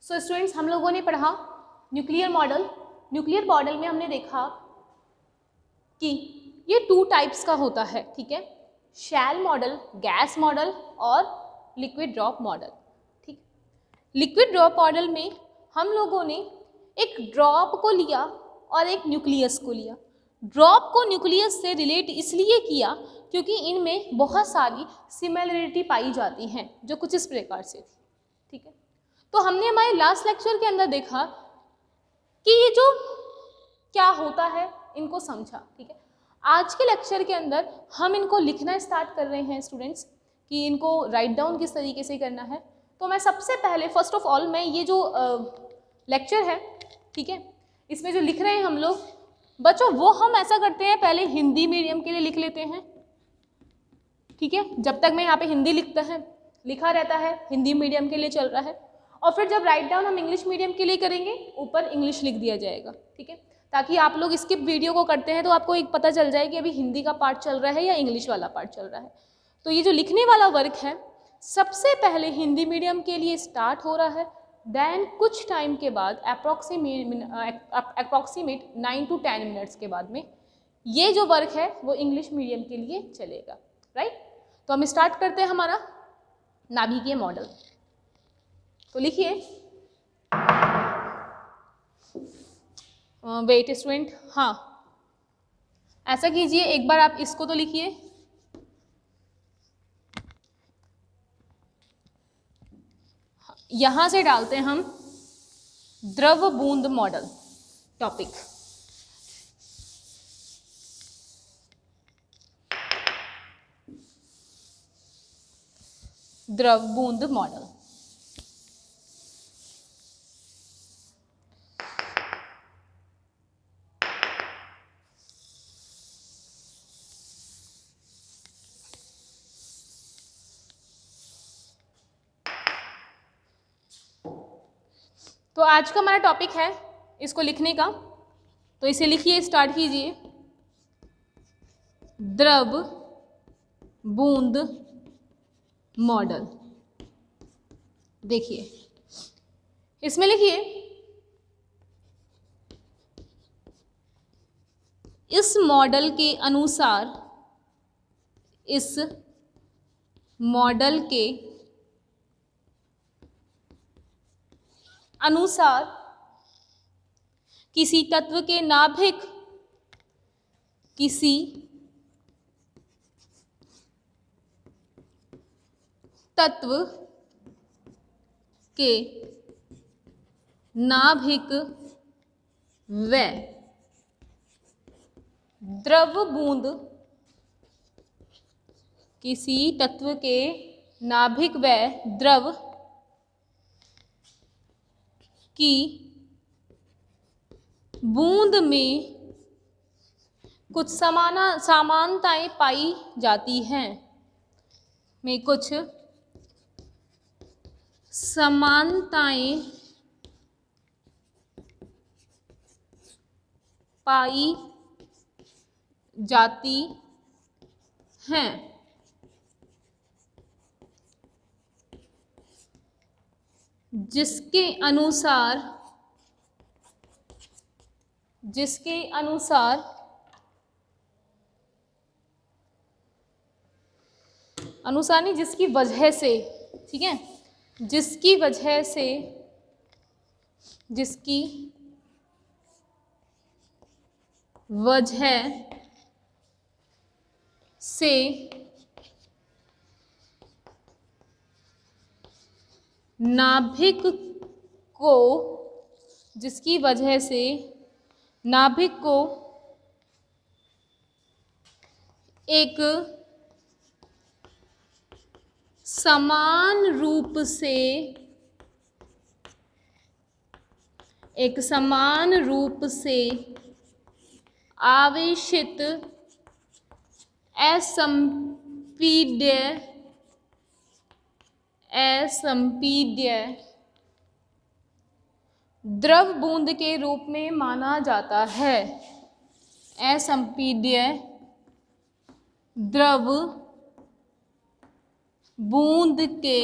So students, हम लोगों ने पढ़ा न्यूक्लियर मॉडल। न्यूक्लियर मॉडल में हमने देखा कि ये 2 टाइप्स का होता है, ठीक है, शैल मॉडल, गैस मॉडल और लिक्विड ड्रॉप मॉडल। ठीक, लिक्विड ड्रॉप मॉडल में हम लोगों ने एक ड्रॉप को लिया और एक न्यूक्लियस को लिया। ड्रॉप को न्यूक्लियस से रिलेट इसलिए किया क्योंकि इनमें बहुत सारी सिमिलरिटी पाई जाती हैं, जो कुछ इस प्रकार से थी। ठीक है, तो हमने हमारे लास्ट लेक्चर के अंदर देखा कि ये जो क्या होता है इनको समझा। ठीक है, आज के लेक्चर के अंदर हम इनको लिखना स्टार्ट कर रहे हैं स्टूडेंट्स, कि इनको राइट डाउन किस तरीके से करना है। तो मैं सबसे पहले फर्स्ट ऑफ ऑल मैं ये जो लेक्चर है, ठीक है, इसमें जो लिख रहे हैं हम लोग बच्चों, वो हम ऐसा करते हैं, पहले हिंदी मीडियम के लिए लिख लेते हैं। ठीक है, जब तक मैं यहाँ पे हिंदी लिखा रहता है, हिंदी मीडियम के लिए चल रहा है, और फिर जब राइट डाउन हम इंग्लिश मीडियम के लिए करेंगे, ऊपर इंग्लिश लिख दिया जाएगा। ठीक है, ताकि आप लोग स्किप वीडियो को करते हैं तो आपको एक पता चल जाए कि अभी हिंदी का पार्ट चल रहा है या इंग्लिश वाला पार्ट चल रहा है। तो ये जो लिखने वाला वर्क है, सबसे पहले हिंदी मीडियम के लिए स्टार्ट हो रहा है, देन कुछ टाइम के बाद अप्रॉक्सीमेट 9 to 10 मिनट्स के बाद में ये जो वर्क है वो इंग्लिश मीडियम के लिए चलेगा। राइट, तो हम स्टार्ट करते हैं हमारा नाभिकीय मॉडल। तो लिखिए, वेट स्टूडेंट, हाँ ऐसा कीजिए, एक बार आप इसको तो लिखिए। यहां से डालते हैं हम द्रव बूंद मॉडल टॉपिक। द्रव बूंद मॉडल, तो आज का हमारा टॉपिक है इसको लिखने का। तो इसे लिखिए, स्टार्ट कीजिए। द्रव बूंद मॉडल। देखिए, इसमें लिखिए, इस मॉडल के अनुसार, इस मॉडल के अनुसार किसी तत्व के नाभिक, किसी तत्व के नाभिक व द्रव बूंद, किसी तत्व के नाभिक व द्रव की बूंद में कुछ समानताएं पाई जाती हैं, में कुछ समानताएं पाई जाती हैं, जिसके अनुसार नहीं, जिसकी वजह से, ठीक है, जिसकी वजह से नाभिक को एक समान रूप से आवेशित असंपीड्य द्रव बूंद के रूप में माना जाता है। असंपीड्य द्रव बूंद के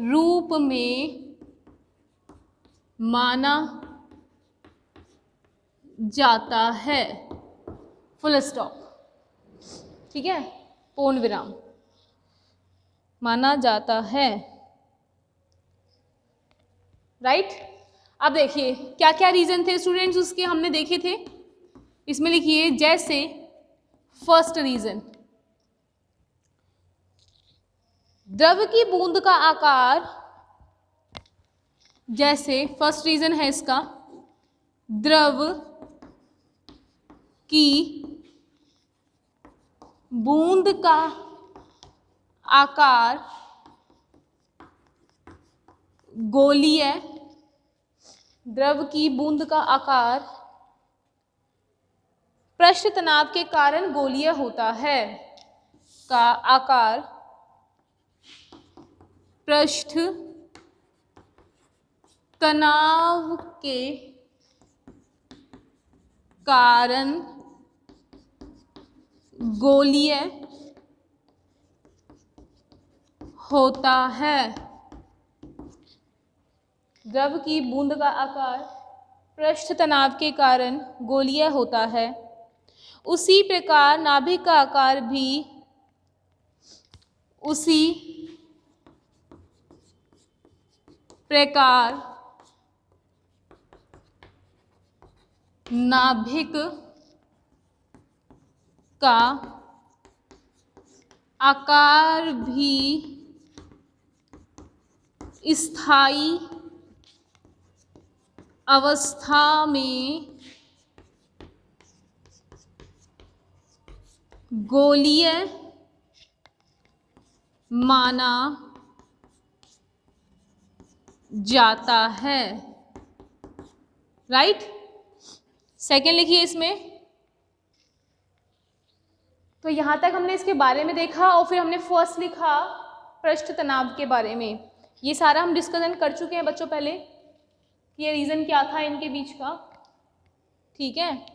रूप में माना जाता है। Full stop. ठीक है, पूर्ण विराम। माना जाता है। राइट। अब देखिए क्या क्या रीजन थे स्टूडेंट्स उसके हमने देखे थे। इसमें लिखिए जैसे फर्स्ट रीजन, द्रव की बूंद का आकार, जैसे फर्स्ट रीजन है इसका, द्रव की बूंद का आकार गोलीय, द्रव की बूंद का आकार पृष्ठ तनाव के कारण गोलीय होता है, का आकार पृष्ठ तनाव के कारण गोलीय होता है। द्रव की बूंद का आकार पृष्ठ तनाव के कारण गोलीय होता है। उसी प्रकार नाभिक का आकार भी उसी प्रकार नाभिक का आकार भी स्थायी अवस्था में गोलीय माना जाता है। राइट। सेकेंड लिखिए इसमें। तो यहां तक हमने इसके बारे में देखा और फिर हमने फर्स्ट लिखा पृष्ठ तनाव के बारे में। ये सारा हम डिस्कशन कर चुके हैं बच्चों पहले, ये रीजन क्या था इनके बीच का। ठीक है।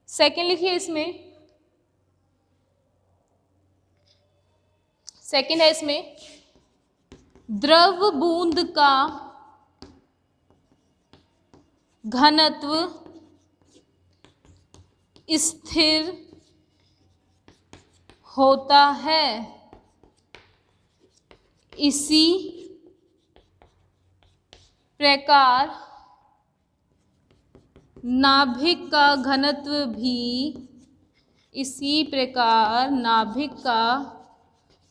सेकेंड लिखिए इसमें। सेकेंड है इसमें, द्रव बूंद का घनत्व स्थिर होता है। इसी प्रकार नाभिक का घनत्व भी, इसी प्रकार नाभिक का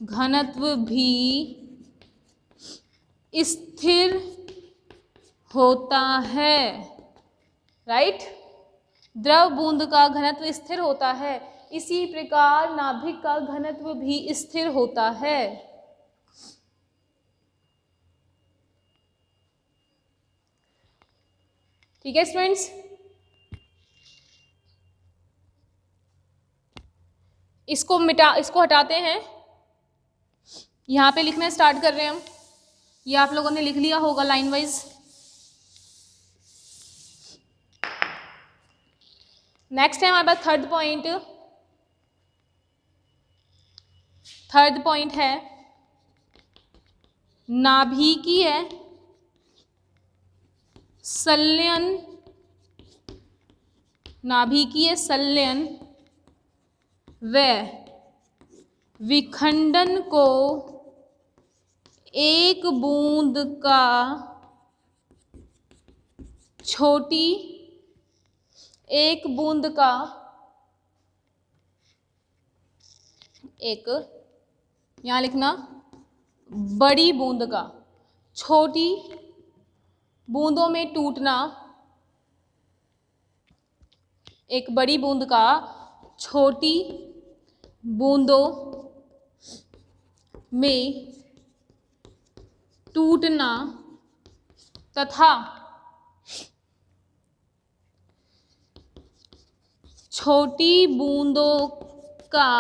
घनत्व भी स्थिर होता है। राइट। द्रव बूंद का घनत्व स्थिर होता है, इसी प्रकार नाभिक का घनत्व भी स्थिर होता है। ठीक है स्टूडेंट्स। इसको हटाते हैं, यहाँ पे लिखना स्टार्ट कर रहे हैं हम। ये आप लोगों ने लिख लिया होगा लाइन वाइज। नेक्स्ट है हमारे पास थर्ड पॉइंट। थर्ड पॉइंट है नाभिकीय संलयन। नाभिकीय संलयन व विखंडन को एक बूंद का एक बूंद का एक, यहां लिखना बड़ी बूंद का, छोटी बूंदों में टूटना, एक बड़ी बूंद का छोटी बूंदों में टूटना तथा छोटी बूंदों का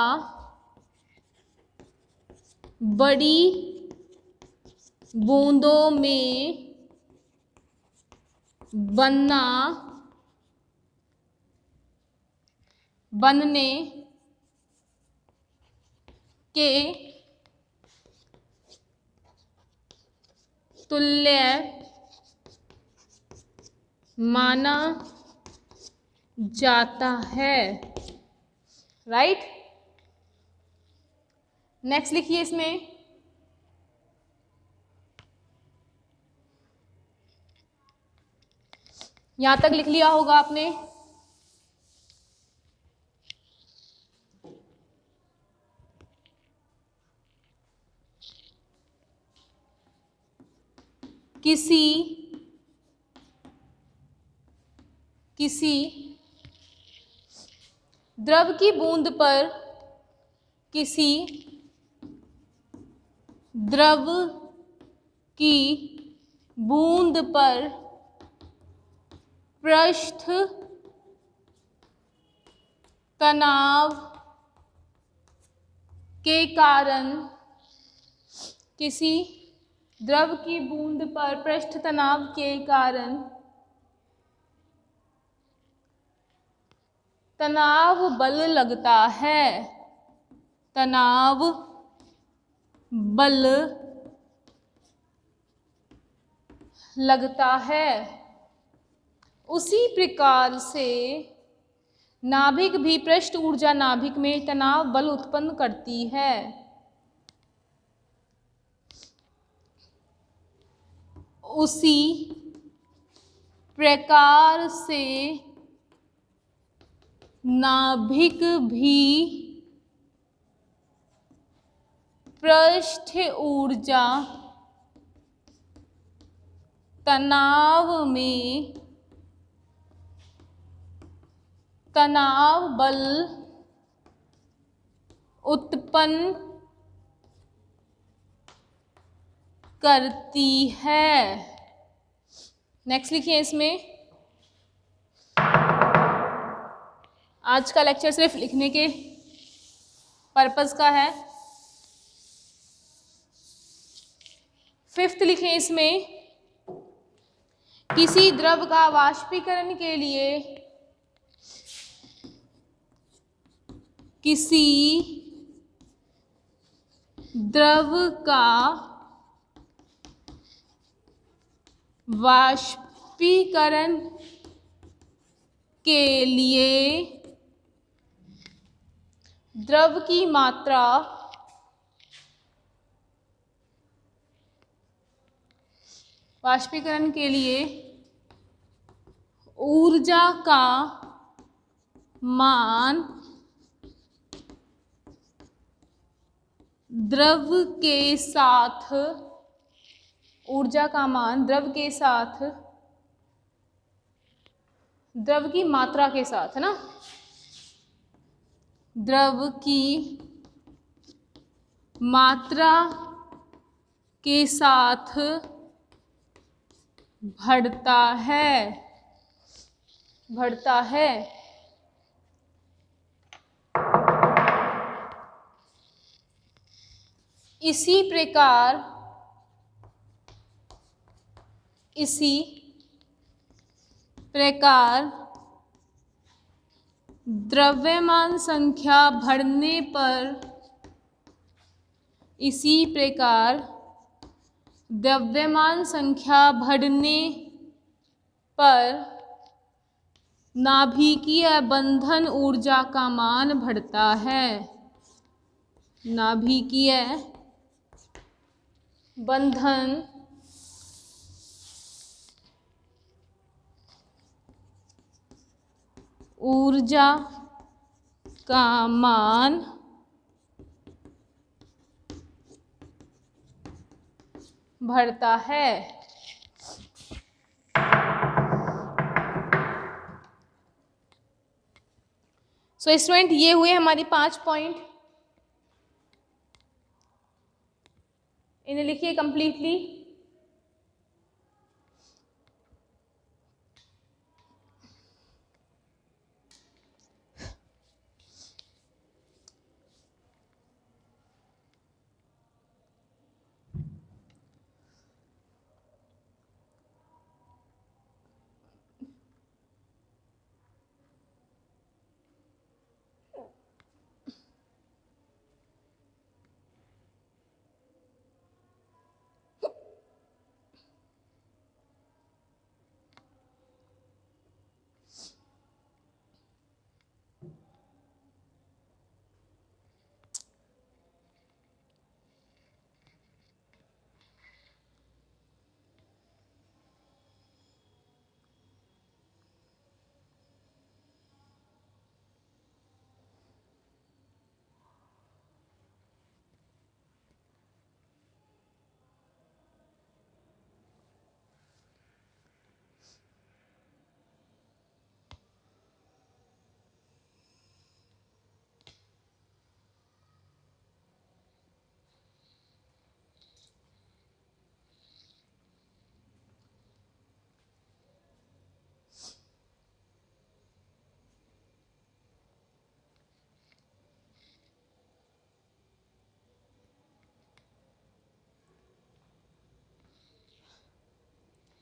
बड़ी बूंदों में बनने के तुल्य माना जाता है। राइट, नेक्स्ट लिखिए इसमें यहां तक लिख लिया होगा आपने। किसी द्रव की बूंद पर किसी द्रव की बूंद पर पृष्ठ तनाव के कारण, किसी द्रव की बूंद पर पृष्ठ तनाव के कारण तनाव बल लगता है। तनाव बल लगता है। उसी प्रकार से नाभिक भी पृष्ठ ऊर्जा नाभिक में तनाव बल उत्पन्न करती है। उसी प्रकार से नाभिक भी पृष्ठ ऊर्जा तनाव में तनाव बल उत्पन्न करती है। नेक्स्ट लिखिए इसमें, आज का लेक्चर सिर्फ लिखने के पर्पस का है। फिफ्थ लिखें इसमें, किसी द्रव का वाष्पीकरण के लिए किसी द्रव का वाष्पीकरण के लिए द्रव की मात्रा वाष्पीकरण के लिए ऊर्जा का मान द्रव के साथ, ऊर्जा का मान द्रव के साथ, द्रव की मात्रा के साथ, है ना, द्रव की मात्रा के साथ बढ़ता है, बढ़ता है। इसी प्रकार द्रव्यमान संख्या बढ़ने पर, इसी प्रकार द्रव्यमान संख्या बढ़ने पर नाभिकीय बंधन ऊर्जा का मान बढ़ता है। नाभिकीय बंधन ऊर्जा का मान बढ़ता है। सो स्टूडेंट, ये हुए हमारे 5 पॉइंट। इन्हें लिखिए कंप्लीटली।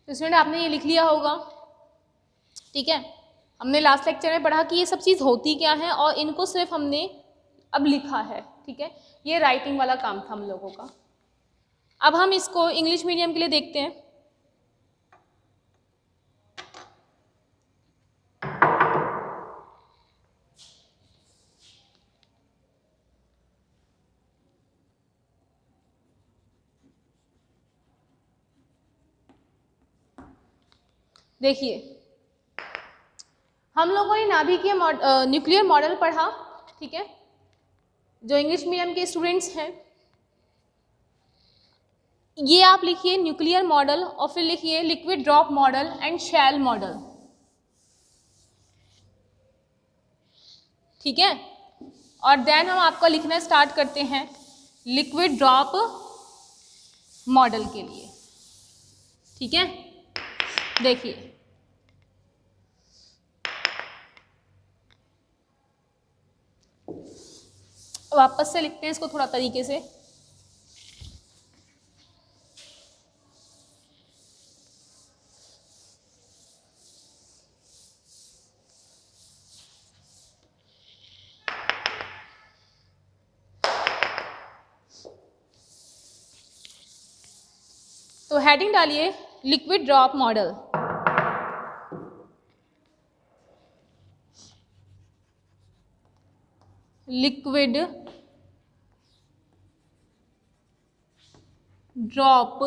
तो स्टूडेंट आपने ये लिख लिया होगा, ठीक है। हमने लास्ट लेक्चर में पढ़ा कि ये सब चीज़ होती क्या है और इनको सिर्फ हमने अब लिखा है, ठीक है। ये राइटिंग वाला काम था हम लोगों का। अब हम इसको इंग्लिश मीडियम के लिए देखते हैं। देखिए, हम लोगों ने नाभिकीय न्यूक्लियर मॉडल पढ़ा, ठीक है। जो इंग्लिश मीडियम के स्टूडेंट्स हैं, ये आप लिखिए न्यूक्लियर मॉडल और फिर लिखिए liquid drop model and shell model, ठीक है। और देन हम आपका लिखना स्टार्ट करते हैं लिक्विड ड्रॉप मॉडल के लिए, ठीक है। देखिए, वापस से लिखते हैं इसको थोड़ा तरीके से। तो हेडिंग डालिए liquid drop model. Liquid drop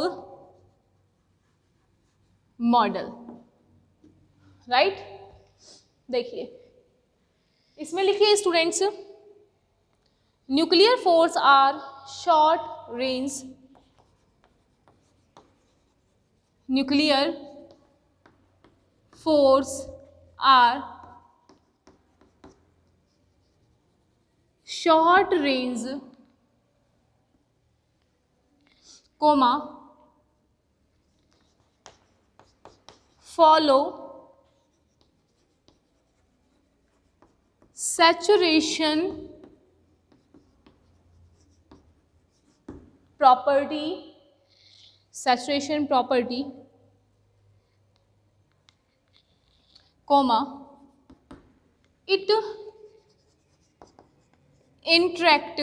model, right. देखिए, इसमें लिखिए students, nuclear force are short range, nuclear force are short range, comma, follow saturation property, comma, it interact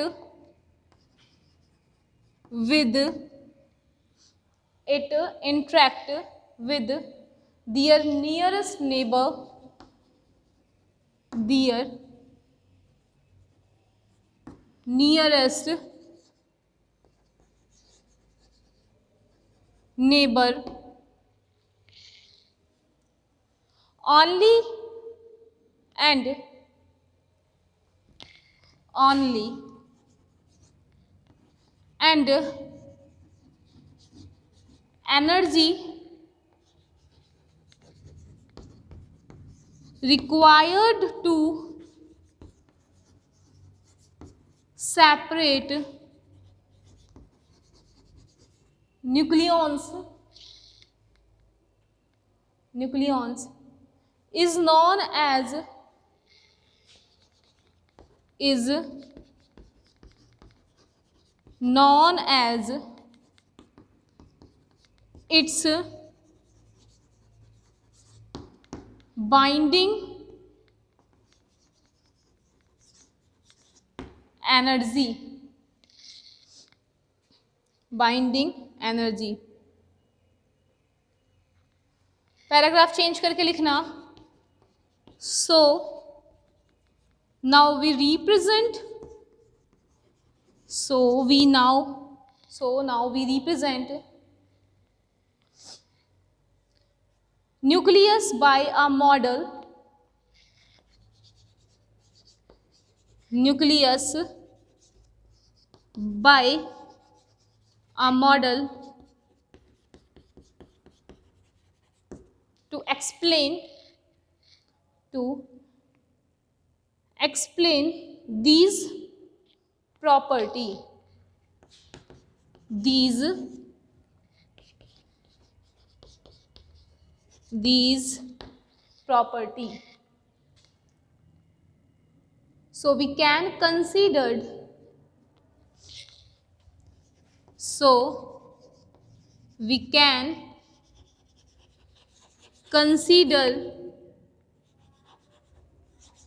with their nearest neighbor, only and energy required to separate nucleons is known as its binding energy। Paragraph change करके लिखना, so now we represent nucleus by a model, to explain these property, so we can consider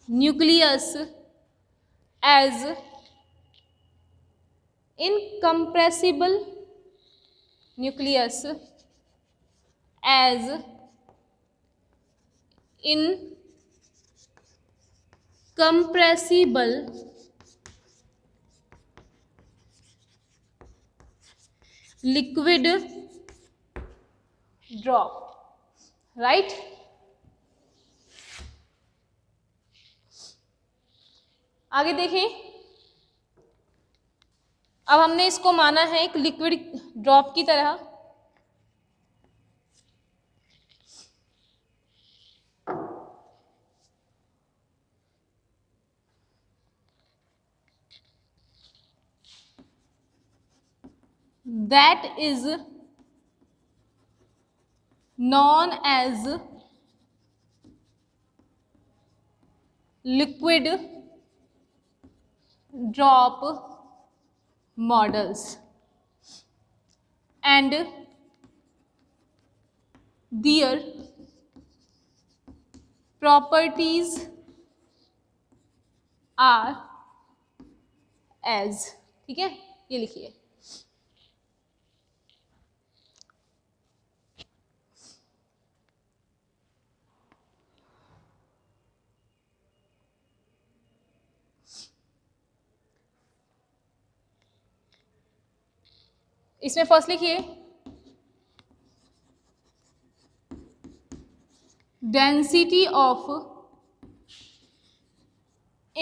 nucleus as incompressible, nucleus as incompressible liquid drop, right? आगे देखें, अब हमने इसको माना है एक लिक्विड ड्रॉप की तरह। that is known as liquid drop models, and their properties are as, ठीक है, ये लिखिए। इसमें फर्स्ट लिखिए density of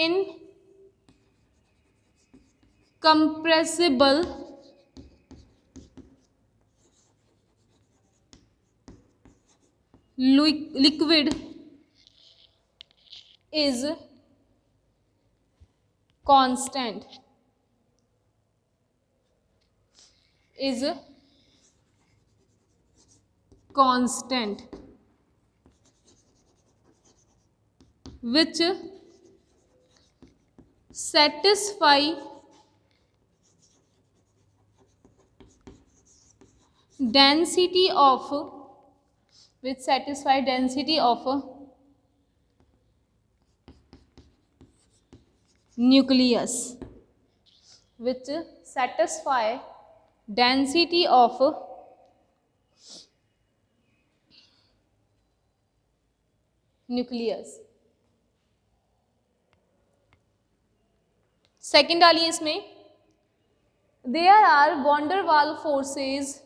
incompressible liquid is constant, is constant, which satisfy density of, which satisfy density of nucleus, which satisfy density of nucleus। Second डालिए इसमें, there are van der Waal forces,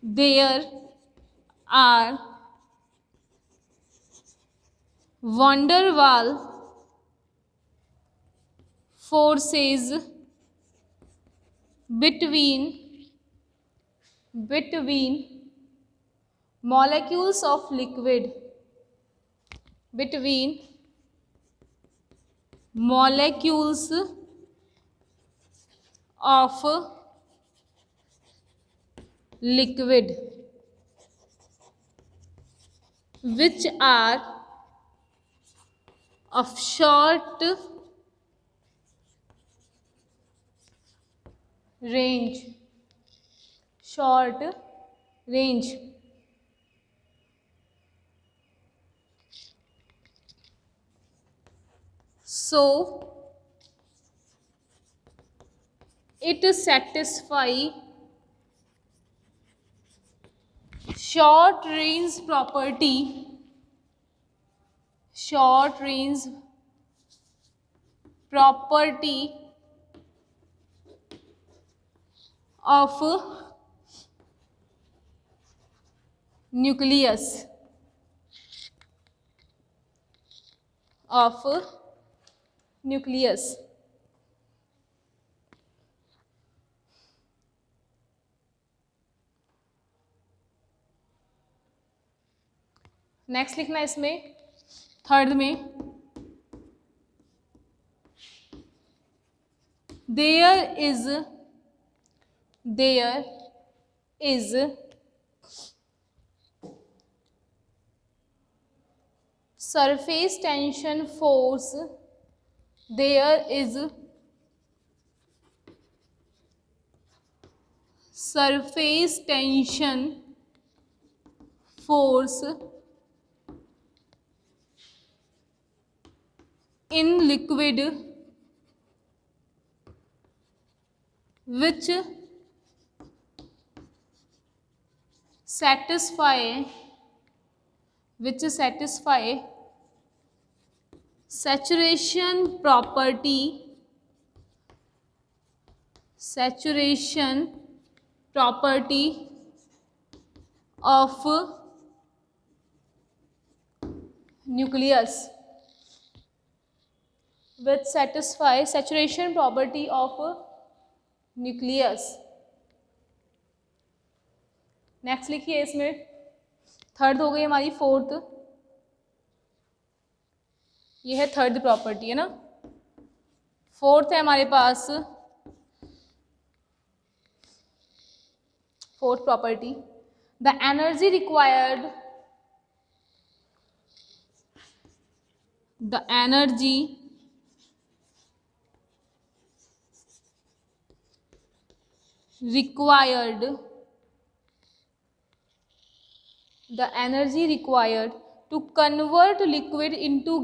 there are van der Waal forces between molecules of liquid, between molecules of liquid, which are of short range, short range, so it satisfy short range property, short range property of nucleus, of nucleus। Next लिखना इसमें third में, there is surface tension force, there is surface tension force in liquid which satisfy saturation property of nucleus, which satisfy saturation property of nucleus. Next लिखिए, इसमें third हो गई हमारी, fourth, ये है थर्ड प्रॉपर्टी, है ना। फोर्थ है हमारे पास fourth property, the energy required to convert liquid into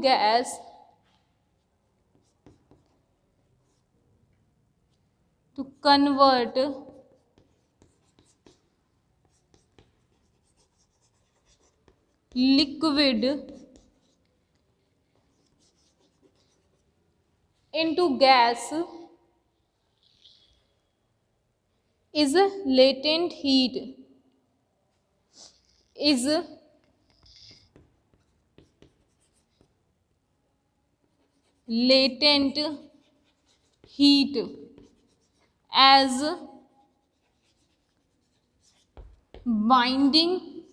gas is latent heat, as binding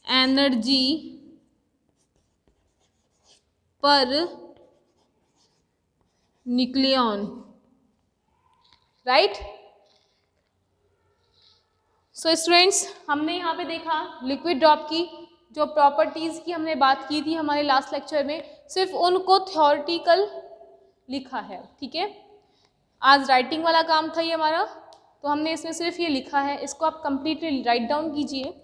energy per nucleon, right. So students, हमने यहाँ पे देखा लिक्विड ड्रॉप की जो प्रॉपर्टीज़ की हमने बात की थी हमारे लास्ट लेक्चर में, सिर्फ उनको थ्योरेटिकल लिखा है, ठीक है। आज राइटिंग वाला काम था ये हमारा, तो हमने इसमें सिर्फ ये लिखा है, इसको आप कंप्लीटली राइट डाउन कीजिए।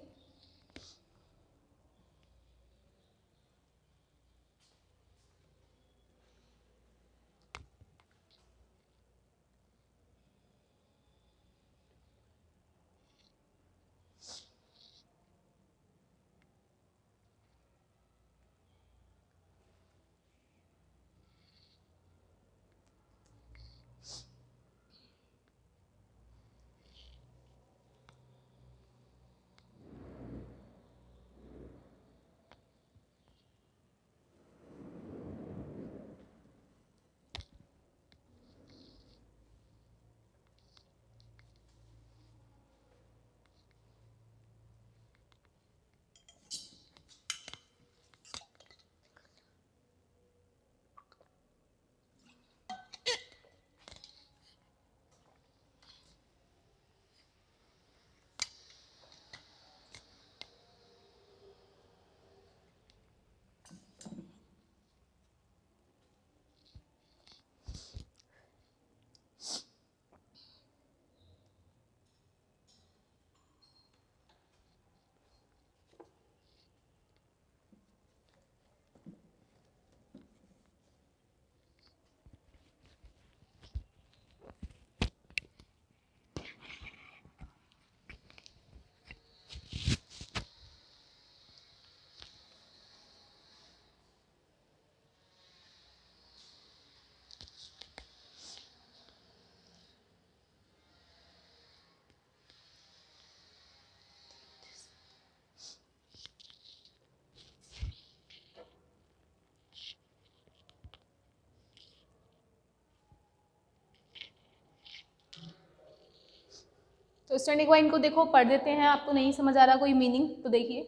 तो स्टूडेंट एक बार इनको देखो, पढ़ देते हैं। आपको नहीं समझ आ रहा कोई मीनिंग तो देखिए,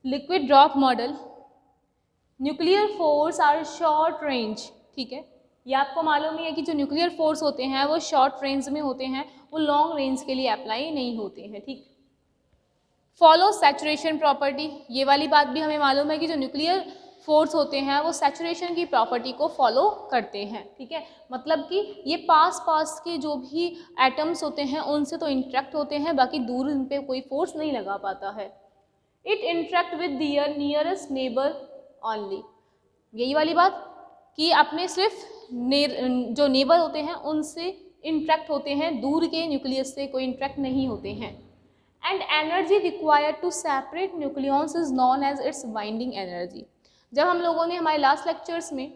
liquid drop model, nuclear force are short range, ठीक है। ये आपको मालूम ही है कि जो न्यूक्लियर फोर्स होते हैं वो शॉर्ट रेंज में होते हैं, वो लॉन्ग रेंज के लिए अप्लाई नहीं होते हैं, ठीक। फॉलो सैचुरेशन प्रॉपर्टी, ये वाली बात भी हमें मालूम है कि जो न्यूक्लियर फोर्स होते हैं वो सैचुरेशन की प्रॉपर्टी को फॉलो करते हैं, ठीक है। मतलब कि ये पास के जो भी एटम्स होते हैं उनसे तो इंटरेक्ट होते हैं, बाकी दूर उन पे कोई फोर्स नहीं लगा पाता है। It interact with their nearest neighbour only, यही वाली बात कि अपने सिर्फ जो नेबर होते हैं उनसे इंटरेक्ट होते हैं, दूर के न्यूक्लियस से कोई इंटरेक्ट नहीं होते हैं। And energy required to separate nucleons is known as its binding energy. जब हम लोगों ने हमारे लास्ट लेक्चर्स में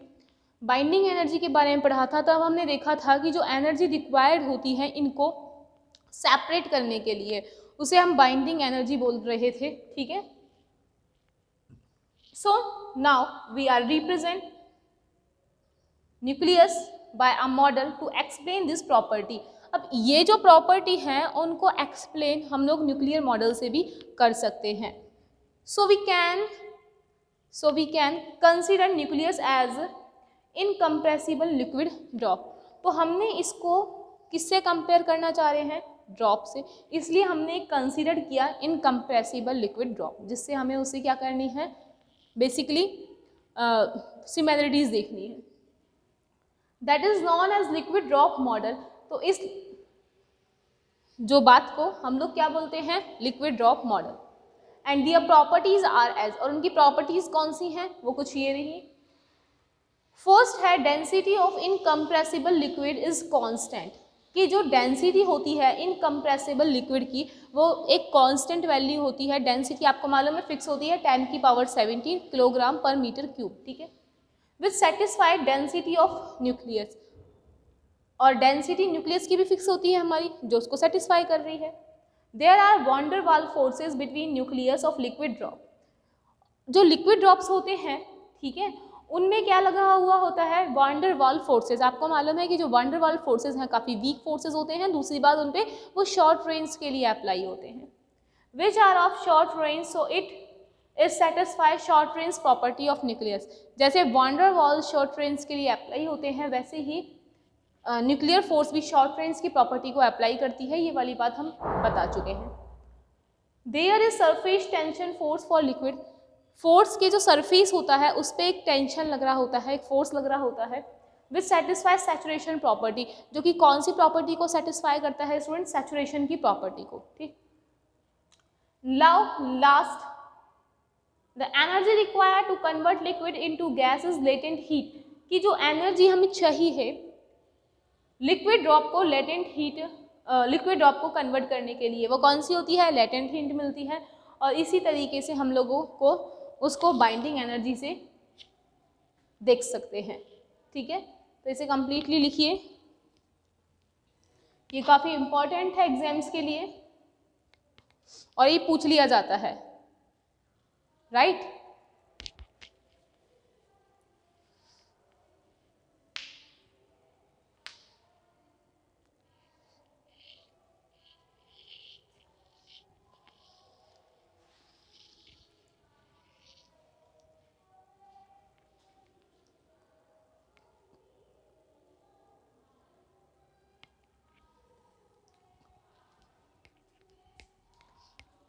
बाइंडिंग एनर्जी के बारे में पढ़ा था, तब हमने देखा था कि जो एनर्जी रिक्वायर्ड होती है इनको सेपरेट करने के लिए, उसे हम बाइंडिंग एनर्जी बोल रहे थे, ठीक है। So now we are represent nucleus by a model to explain this property. अब ये जो प्रॉपर्टी है उनको एक्सप्लेन हम लोग न्यूक्लियर मॉडल से भी कर सकते हैं। So we can consider nucleus as incompressible liquid drop. तो हमने इसको किससे कंपेयर करना चाह रहे हैं? ड्रॉप से, इसलिए हमने कंसिडर किया इनकम्प्रेसिबल लिक्विड ड्रॉप, जिससे हमें उसे क्या करनी है, बेसिकली सिमिलरिटीज देखनी है। That is known as liquid drop model. तो इस जो बात को हम लोग क्या बोलते हैं? Liquid drop model. And their properties are as, और उनकी प्रॉपर्टीज कौन सी हैं? वो कुछ ये रही। फर्स्ट है density of incompressible liquid is constant, कि जो डेंसिटी होती है इनकम्प्रेसिबल लिक्विड की वो एक कांस्टेंट वैल्यू होती है। डेंसिटी आपको मालूम है फिक्स होती है 10⁻17 किलोग्राम पर मीटर क्यूब, ठीक है। With satisfied density of nucleus, और डेंसिटी न्यूक्लियस की भी फिक्स होती है हमारी, जो उसको सेटिस्फाई कर रही है। देयर आर वॉन्डर वाल forces between nucleus of liquid drop. जो लिक्विड ड्रॉप्स होते हैं, ठीक है, उनमें क्या लगा हुआ होता है? वॉन्डर वाल फोर्सेज। आपको मालूम है कि जो वॉन्डर वाल फोर्सेज हैं काफ़ी वीक फोर्सेज होते हैं। दूसरी बात, उन पर वो शॉर्ट रेंज के लिए अप्लाई होते हैं। Which are of short range, so it is satisfy short range property of nucleus. जैसे वॉन्डर वाल शॉर्ट रेंज के लिए अप्लाई होते हैं, वैसे ही न्यूक्लियर फोर्स भी शॉर्ट रेंज की प्रॉपर्टी को अप्लाई करती है। ये वाली बात हम बता चुके हैं। There is surface tension force for liquid. Force के जो सरफेस होता है उस पर एक टेंशन लग रहा होता है, एक फोर्स लग रहा होता है। विच सेटिस्फाई सैचुरेशन प्रॉपर्टी, जो कि कौन सी प्रॉपर्टी को सेटिस्फाई करता है स्टूडेंट? सैचुरेशन की प्रॉपर्टी को, ठीक। Now last, the energy required to convert liquid into gas is latent heat, कि जो एनर्जी हमें चाहिए लिक्विड ड्रॉप को लेटेंट हीट, लिक्विड ड्रॉप को कन्वर्ट करने के लिए, वो कौन सी होती है? लेटेंट हीट मिलती है। और इसी तरीके से हम लोगों को उसको बाइंडिंग एनर्जी से देख सकते हैं, ठीक है। तो इसे कंप्लीटली लिखिए, ये काफ़ी इम्पॉर्टेंट है एग्जाम्स के लिए और ये पूछ लिया जाता है, राइट।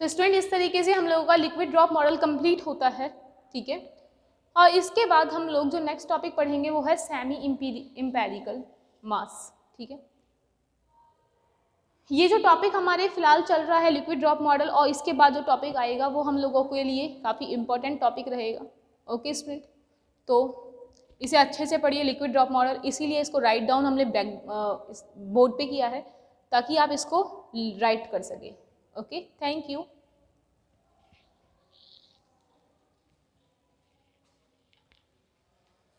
तो स्टूडेंट इस तरीके से हम लोगों का लिक्विड ड्रॉप मॉडल कंप्लीट होता है, ठीक है। और इसके बाद हम लोग जो नेक्स्ट टॉपिक पढ़ेंगे वो है सेमी एम्पिरिकल मास, ठीक है। ये जो टॉपिक हमारे फिलहाल चल रहा है लिक्विड ड्रॉप मॉडल, और इसके बाद जो टॉपिक आएगा वो हम लोगों के लिए काफ़ी इंपॉर्टेंट टॉपिक रहेगा, ओके स्टूडेंट। तो इसे अच्छे से पढ़िए लिक्विड ड्रॉप मॉडल, इसीलिए इसको राइट डाउन हमने बोर्ड पे किया है ताकि आप इसको राइट कर सकें, ओके। Thank you.